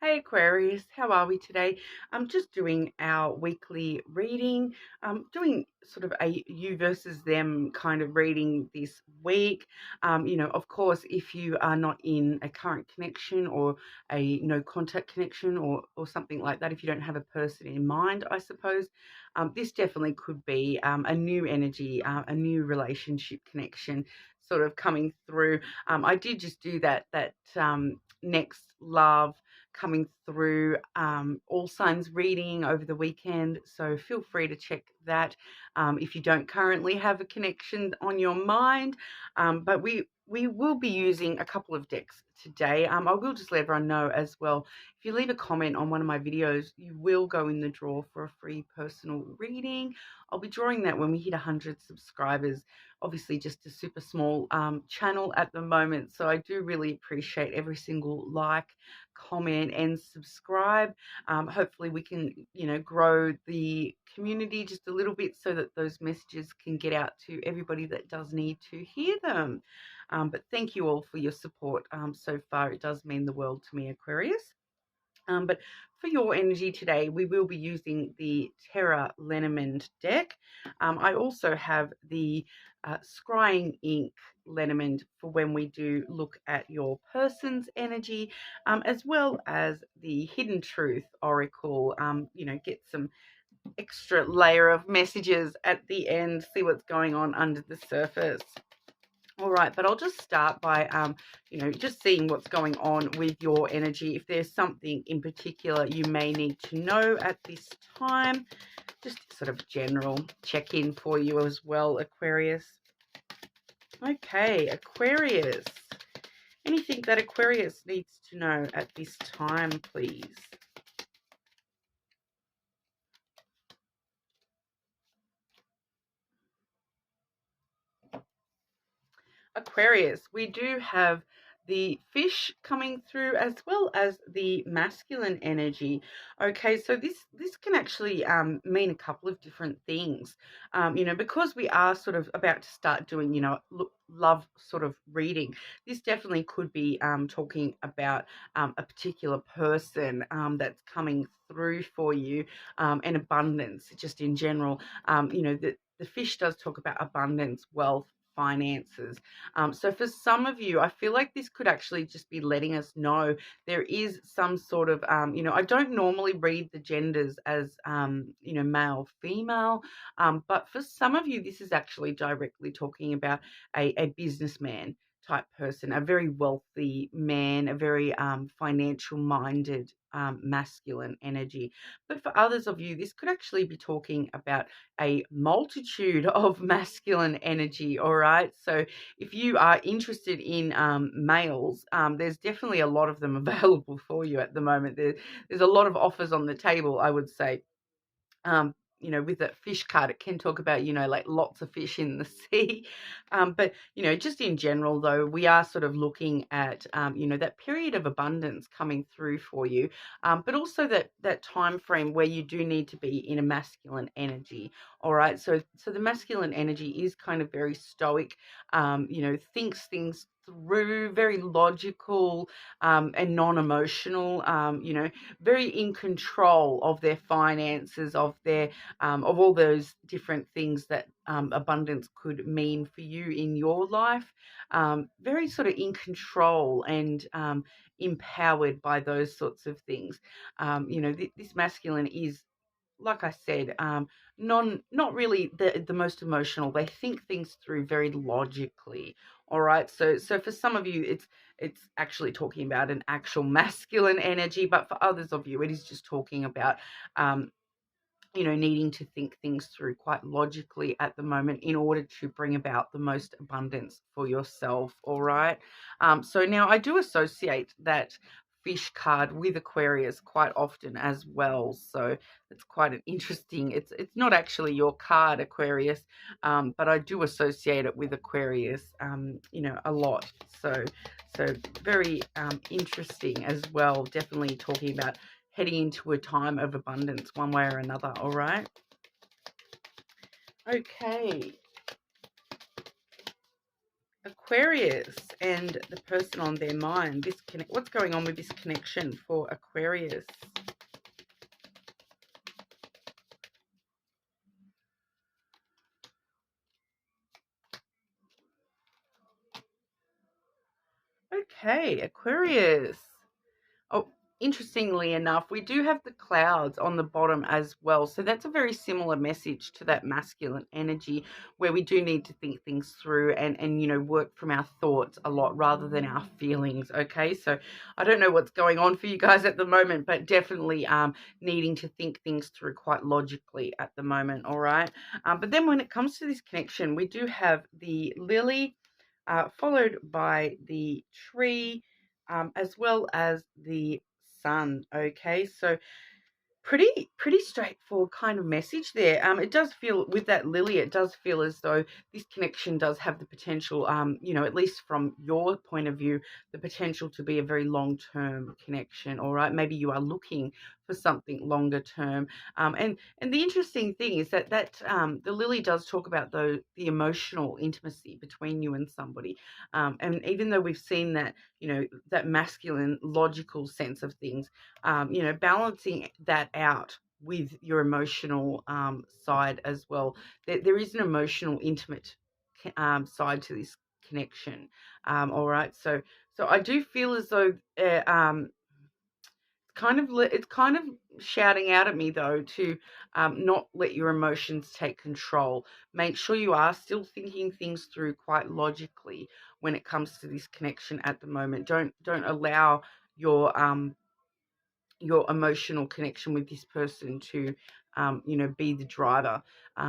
Hey Aquarius, how are we today? I'm just doing our weekly reading. I'm doing sort of a you versus them kind of reading this week. Of course, if you are not in a current connection or a no contact connection or something like that, if you don't have a person in mind, I suppose, this definitely could be a new energy, a new relationship connection sort of coming through. I did just do that next love coming through all signs reading over the weekend, so feel free to check that if you don't currently have a connection on your mind. But we will be using a couple of decks today. I will just let everyone know as well, if you leave a comment on one of my videos, you will go in the draw for a free personal reading. I'll be drawing that when we hit 100 subscribers. Obviously just a super small channel at the moment, so I do really appreciate every single like, comment and subscribe. Hopefully we can grow the community just a little bit so that those messages can get out to everybody that does need to hear them. But thank you all for your support so far. It does mean the world to me, Aquarius. But for your energy today, we will be using the Terra Lenormand deck. I also have the Scrying Ink Lenormand for when we do look at your person's energy, as well as the Hidden Truth Oracle. Get some extra layer of messages at the end, see what's going on under the surface. All right, but I'll just start by, just seeing what's going on with your energy. If there's something in particular you may need to know at this time, just sort of general check-in for you as well, Aquarius. Okay, Aquarius. Anything that Aquarius needs to know at this time, please? Aquarius, we do have the fish coming through as well as the masculine energy. Okay, so this can actually mean a couple of different things. Because we are sort of about to start doing, love sort of reading. This definitely could be talking about a particular person that's coming through for you, and abundance just in general. The fish does talk about abundance, wealth, finances. So for some of you, I feel like this could actually just be letting us know there is some sort of, I don't normally read the genders as, male, female, but for some of you, this is actually directly talking about a businessman type person, a very wealthy man, a very financial minded masculine energy. But for others of you, this could actually be talking about a multitude of masculine energy. All right, so if you are interested in males, there's definitely a lot of them available for you at the moment. There's a lot of offers on the table, I would say. With that fish card, it can talk about, like lots of fish in the sea. But, just in general, though, we are sort of looking at, that period of abundance coming through for you, but also that time frame where you do need to be in a masculine energy. All right. So the masculine energy is kind of very stoic, thinks things through, very logical, and non-emotional, very in control of their finances, of all those different things that abundance could mean for you in your life. Very sort of in control and empowered by those sorts of things. This masculine is, like I said, not really the most emotional. They think things through very logically. All right. So for some of you, it's actually talking about an actual masculine energy, but for others of you, it is just talking about needing to think things through quite logically at the moment in order to bring about the most abundance for yourself. All right. So now I do associate that fish card with Aquarius quite often as well. So it's quite an interesting, it's not actually your card, Aquarius, but I do associate it with Aquarius, a lot. So very interesting as well. Definitely talking about heading into a time of abundance one way or another. All right. Okay. Aquarius and the person on their mind. What's going on with this connection for Aquarius? Okay, Aquarius. Oh, interestingly enough, we do have the clouds on the bottom as well. So that's a very similar message to that masculine energy, where we do need to think things through and work from our thoughts a lot rather than our feelings. Okay, so I don't know what's going on for you guys at the moment, but definitely needing to think things through quite logically at the moment. All right, but then when it comes to this connection, we do have the lily, followed by the tree, as well as the sun. Okay, so pretty straightforward kind of message there. It does feel, with that lily, it does feel as though this connection does have the potential, at least from your point of view, the potential to be a very long-term connection. All right, maybe you are looking for something longer term. And the interesting thing is that the lily does talk about the emotional intimacy between you and somebody. And even though we've seen that, that masculine logical sense of things, balancing that out with your emotional side as well. There is an emotional, intimate side to this connection. All right, so I do feel as though it's kind of shouting out at me though to not let your emotions take control. Make sure you are still thinking things through quite logically when it comes to this connection at the moment. Don't allow your emotional connection with this person to be the driver.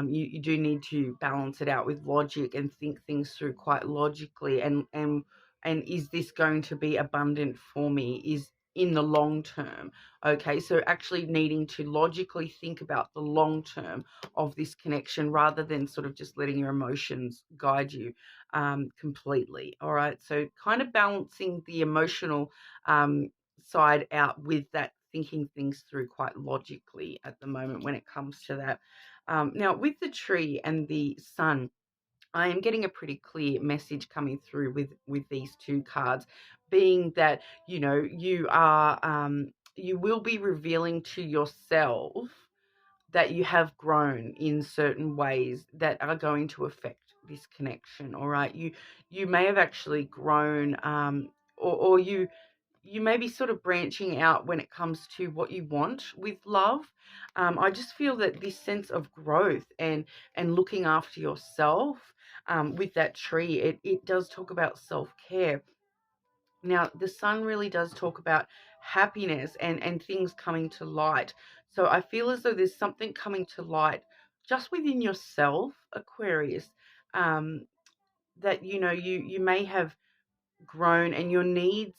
You do need to balance it out with logic and think things through quite logically, and is this going to be abundant for me, is in the long term. Okay, so actually needing to logically think about the long term of this connection rather than sort of just letting your emotions guide you completely. All right, so kind of balancing the emotional side out with that thinking things through quite logically at the moment when it comes to that. Now, with the tree and the sun, I am getting a pretty clear message coming through with these two cards, being that you will be revealing to yourself that you have grown in certain ways that are going to affect this connection. All right, you may have actually grown, or you may be sort of branching out when it comes to what you want with love. I just feel that this sense of growth and looking after yourself, with that tree, it does talk about self-care. Now, the sun really does talk about happiness and things coming to light. So I feel as though there's something coming to light just within yourself, Aquarius, um, that you may have grown, and your needs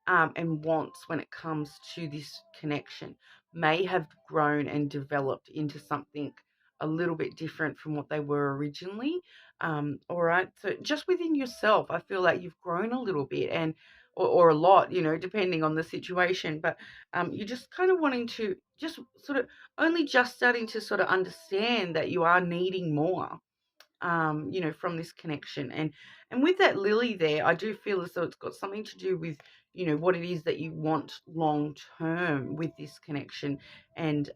and wants when it comes to this connection may have grown and developed into something a little bit different from what they were originally. All right, so just within yourself, I feel like you've grown a little bit, and or a lot, depending on the situation. But you're just kind of wanting to just sort of only just starting to sort of understand that you are needing more, from this connection. And with that lily there, I do feel as though it's got something to do with, what it is that you want long term with this connection, and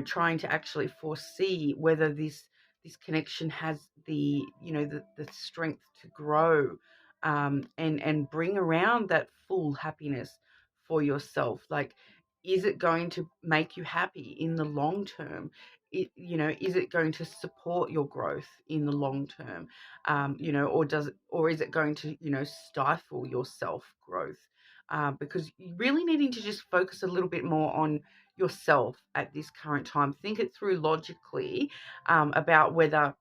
trying to actually foresee whether this connection has the strength to grow, and bring around that full happiness for yourself. Like, is it going to make you happy in the long term? Is it going to support your growth in the long term? Or is it going to, stifle your self growth? Because you're really needing to just focus a little bit more on yourself at this current time. Think it through logically, about whether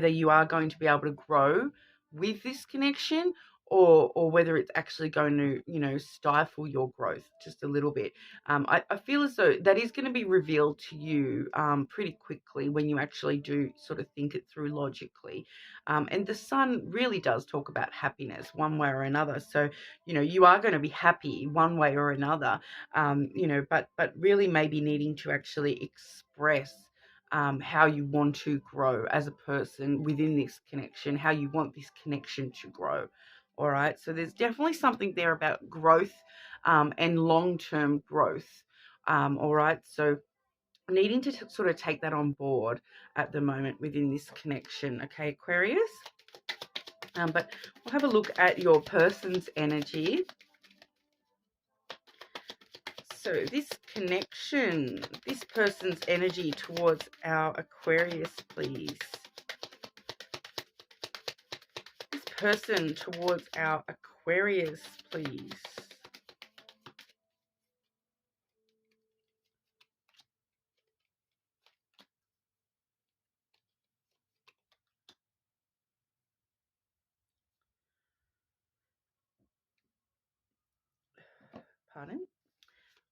you are going to be able to grow with this connection, or whether it's actually going to stifle your growth just a little bit. I feel as though that is going to be revealed to you pretty quickly when you actually do sort of think it through logically. And the sun really does talk about happiness one way or another, so you are going to be happy one way or another. But really maybe needing to actually express how you want to grow as a person within this connection, how you want this connection to grow. All right. So there's definitely something there about growth and long-term growth. All right. So needing to sort of take that on board at the moment within this connection. Okay, Aquarius. But we'll have a look at your person's energy. So this connection, this person's energy towards our Aquarius, please. This person towards our Aquarius, please. Pardon?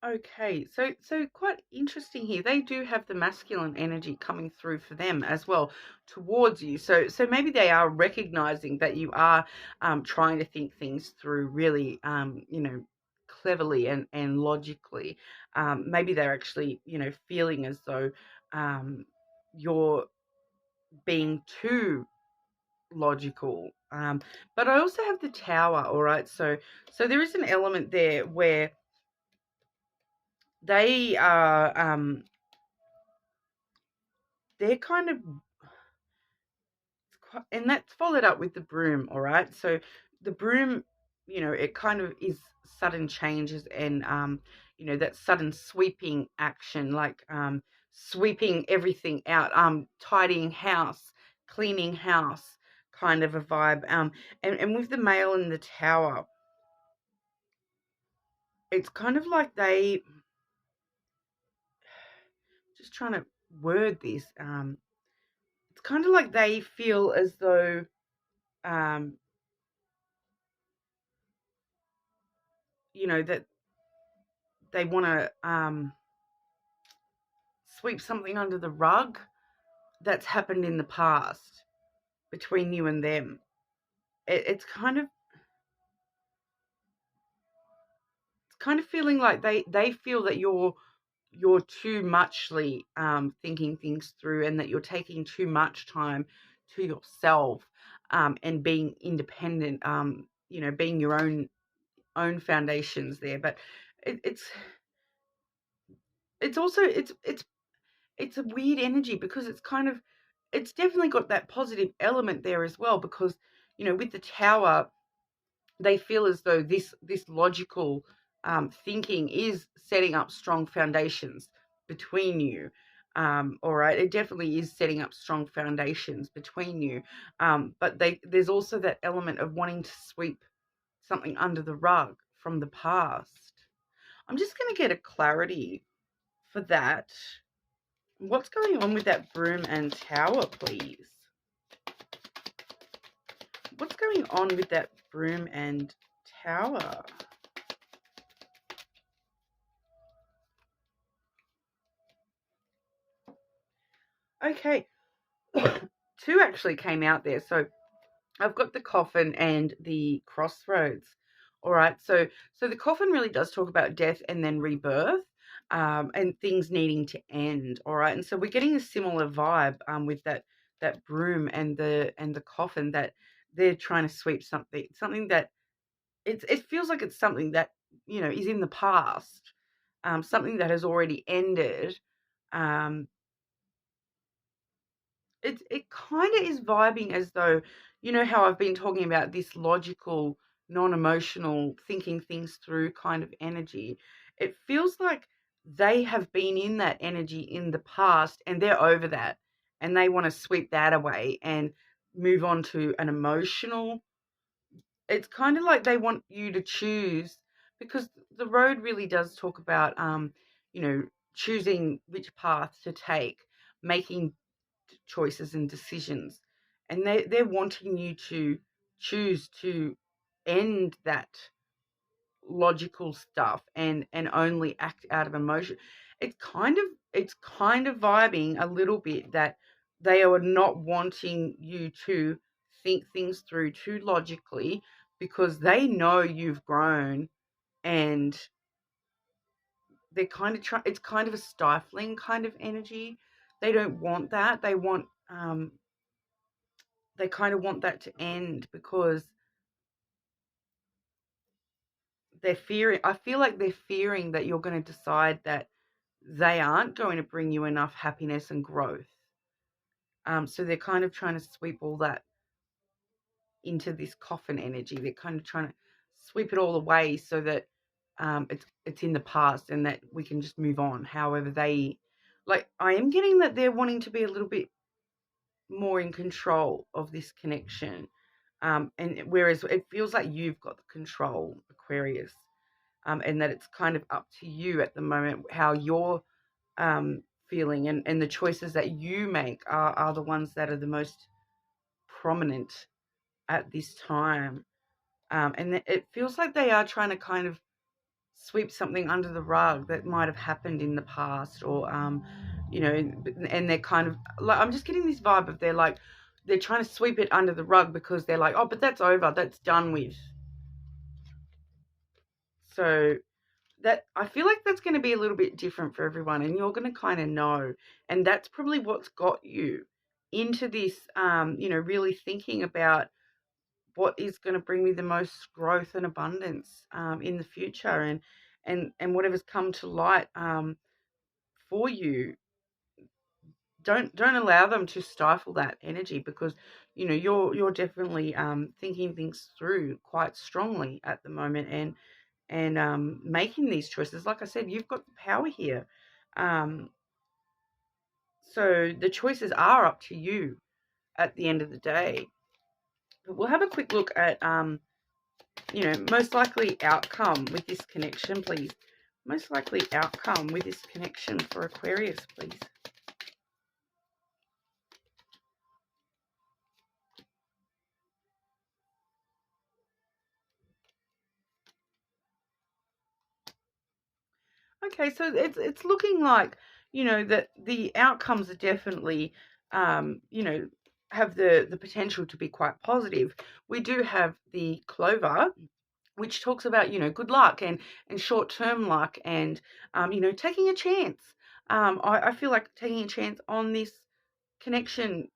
Okay, so quite interesting here. They do have the masculine energy coming through for them as well towards you. So maybe they are recognizing that you are trying to think things through really, cleverly and logically. Maybe they're actually, feeling as though you're being too logical. But I also have the Tower. All right, so there is an element there where they are they're kind of, and that's followed up with the Broom. All right, so the Broom, it kind of is sudden changes and that sudden sweeping action, like sweeping everything out, tidying house, cleaning house, kind of a vibe. And with the Male in the Tower, it's kind of like they, just trying to word this, it's kind of like they feel as though um that they want to sweep something under the rug that's happened in the past between you and them. It's kind of feeling like they feel that you're too muchly thinking things through, and that you're taking too much time to yourself, and being independent, being your own foundations there. But it, it's also it's a weird energy, because it's definitely got that positive element there as well, because with the Tower, they feel as though this logical thinking is setting up strong foundations between you. All right, it definitely is setting up strong foundations between you, but there's also that element of wanting to sweep something under the rug from the past. I'm just going to get a clarity for that. What's going on with that Broom and Tower, please? What's going on with that Broom and Tower? Okay. Two actually came out there. So I've got the Coffin and the Crossroads. All right. So the Coffin really does talk about death and then rebirth, and things needing to end. All right. And so we're getting a similar vibe with that Broom and the Coffin, that they're trying to sweep something that it feels like it's something that is in the past, something that has already ended. Um, it kind of is vibing as though, how I've been talking about this logical, non-emotional, thinking things through kind of energy. It feels like they have been in that energy in the past, and they're over that, and they want to sweep that away and move on to an emotional. It's kind of like they want you to choose, because the road really does talk about you know choosing which path to take, making choices and decisions, and they're wanting you to choose to end that logical stuff and only act out of emotion. It's kind of vibing a little bit that they are not wanting you to think things through too logically, because they know you've grown, and they're kind of it's kind of a stifling kind of energy. they don't want that. They want, they kind of want that to end because they're fearing, I feel like they're fearing that you're going to decide that they aren't going to bring you enough happiness and growth. So they're kind of trying to sweep all that into this coffin energy. They're kind of trying to sweep it all away so that it's in the past and that we can just move on. However, they, like, I am getting that they're wanting to be a little bit more in control of this connection. And whereas it feels like you've got the control, Aquarius, and that it's kind of up to you at the moment how you're feeling, and the choices that you make are the ones that are the most prominent at this time. And it feels like they are trying to kind of sweep something under the rug that might have happened in the past, or and they're kind of like, I'm just getting this vibe of they're trying to sweep it under the rug because they're like, oh, but that's over, that's done with. So that, I feel like that's going to be a little bit different for everyone, and you're going to kind of know, and that's probably what's got you into this, really thinking about what is going to bring me the most growth and abundance in the future, and whatever's come to light for you. Don't allow them to stifle that energy, because you're definitely thinking things through quite strongly at the moment, and making these choices. Like I said, you've got the power here. Um, so the choices are up to you at the end of the day. But we'll have a quick look at most likely outcome with this connection, please. Most likely outcome with this connection for Aquarius, please. Okay, so it's looking like, that the outcomes are definitely, have the potential to be quite positive. We do have the Clover, which talks about, good luck and short-term luck, and, taking a chance. I feel like taking a chance on this connection,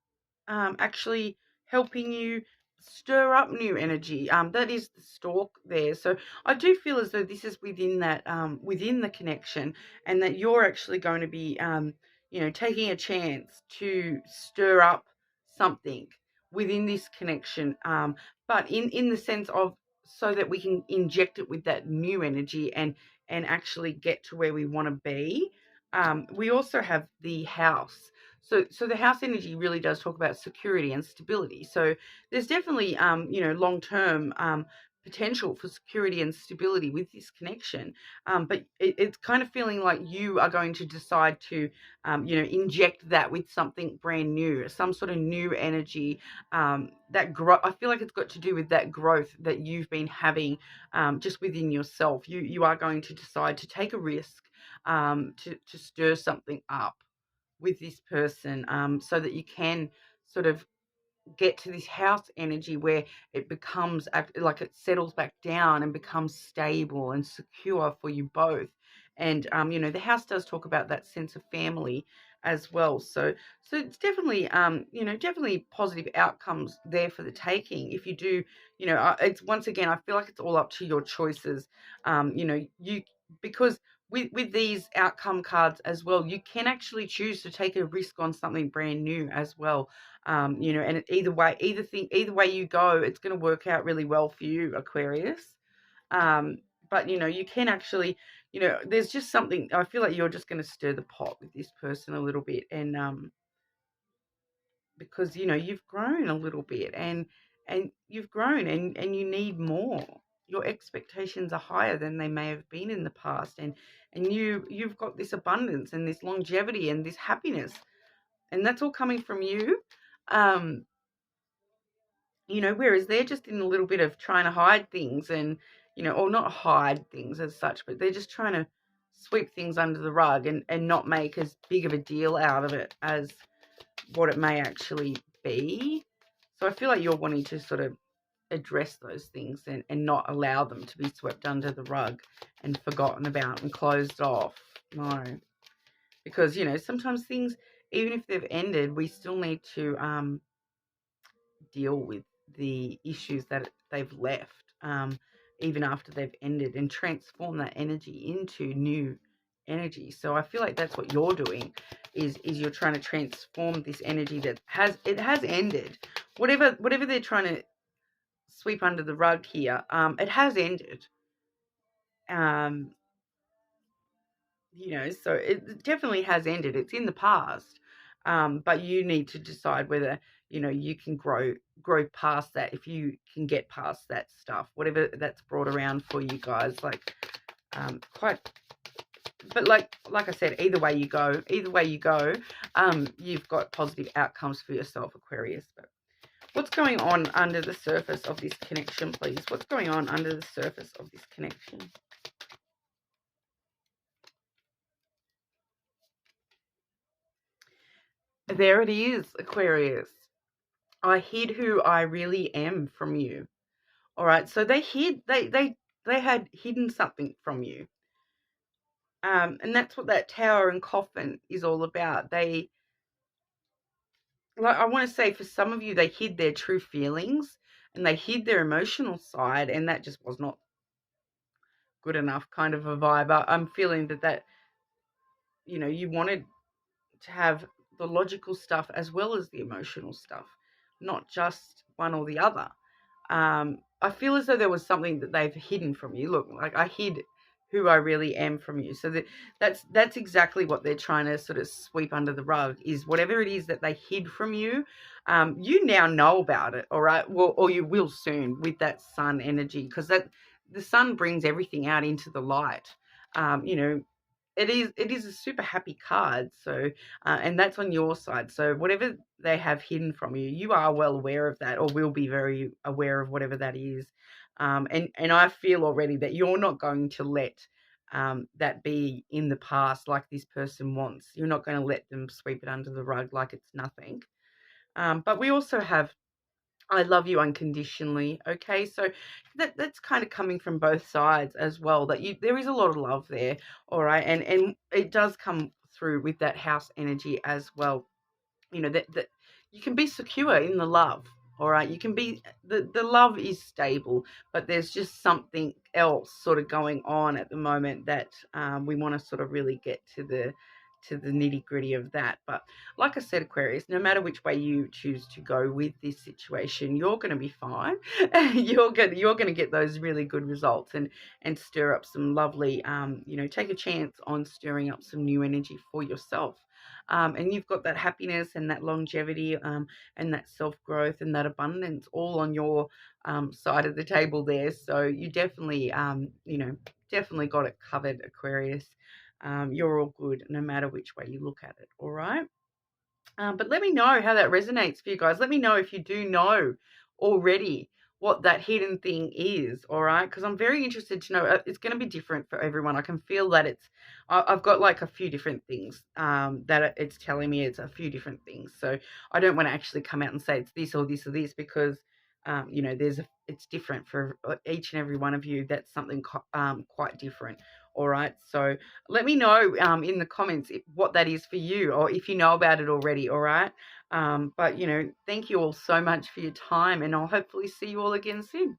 actually helping you stir up new energy. That is the stork there. So I do feel as though this is within that, within the connection, and that you're actually going to be, taking a chance to stir up something within this connection. But in the sense of, so that we can inject it with that new energy and actually get to where we want to be. We also have the house. So the house energy really does talk about security and stability. So there's definitely, long-term potential for security and stability with this connection. But it's kind of feeling like you are going to decide to, inject that with something brand new, some sort of new energy. That I feel like it's got to do with that growth that you've been having, just within yourself. You are going to decide to take a risk, to stir something up with this person, so that you can sort of get to this house energy where it becomes like it settles back down and becomes stable and secure for you both. And the house does talk about that sense of family as well. So it's definitely, definitely positive outcomes there for the taking. If you do, it's, once again, I feel like it's all up to your choices. You, because with these outcome cards as well, you can actually choose to take a risk on something brand new as well. And either way you go, it's going to work out really well for you, Aquarius. But you can actually, there's just something, I feel like you're just going to stir the pot with this person a little bit, and because you've grown a little bit, and you've grown, and you need more. Your expectations are higher than they may have been in the past, and you've got this abundance and this longevity and this happiness, and that's all coming from you. um whereas they're just in a little bit of trying to hide things, and or not hide things as such, but they're just trying to sweep things under the rug, and not make as big of a deal out of it as what it may actually be. So I feel like you're wanting to sort of address those things, and not allow them to be swept under the rug and forgotten about and closed off. No. Because, sometimes things, even if they've ended, we still need to deal with the issues that they've left, even after they've ended, and transform that energy into new energy. So I feel like that's what you're doing, is you're trying to transform this energy that has ended. Whatever they're trying to sweep under the rug here, it has ended. Um, so it definitely has ended. It's in the past. But you need to decide whether, you can grow past that, if you can get past that stuff, whatever that's brought around for you guys. Like, quite, but like I said, either way you go, you've got positive outcomes for yourself, Aquarius. But what's going on under the surface of this connection, please? What's going on under the surface of this connection? There it is, Aquarius. I hid who I really am from you. All right. So they had hidden something from you. And that's what that tower and coffin is all about. I want to say, for some of you, they hid their true feelings and they hid their emotional side, and that just was not good enough, kind of a vibe. I'm feeling that, you wanted to have the logical stuff as well as the emotional stuff, not just one or the other. I feel as though there was something that they've hidden from you. Look, like, I hid who I really am from you. So that's exactly what they're trying to sort of sweep under the rug, is whatever it is that they hid from you. You now know about it, all right? Well, or you will soon, with that sun energy, because the sun brings everything out into the light. You know, it is a super happy card. So and that's on your side. So whatever they have hidden from you, you are well aware of that, or will be very aware of whatever that is. And I feel already that you're not going to let that be in the past like this person wants. You're not going to let them sweep it under the rug like it's nothing. But we also have, I love you unconditionally. Okay, so that's kind of coming from both sides as well. That there is a lot of love there, all right, and it does come through with that house energy as well. That you can be secure in the love. All right, you can be, the love is stable, but there's just something else sort of going on at the moment that we want to sort of really get to the nitty gritty of that. But like I said, Aquarius, no matter which way you choose to go with this situation, you're going to be fine. You're going to get those really good results, and stir up some lovely, take a chance on stirring up some new energy for yourself. And you've got that happiness and that longevity, and that self-growth and that abundance all on your side of the table there. So you definitely, definitely got it covered, Aquarius. You're all good no matter which way you look at it, all right? But let me know how that resonates for you guys. Let me know if you do know already what that hidden thing is, all right? Because I'm very interested to know. It's going to be different for everyone. I can feel that I've got like a few different things that it's telling me. It's a few different things. So I don't want to actually come out and say it's this or this or this, because it's different for each and every one of you. That's something quite different. All right. So let me know in the comments what that is for you, or if you know about it already. All right. But thank you all so much for your time, and I'll hopefully see you all again soon.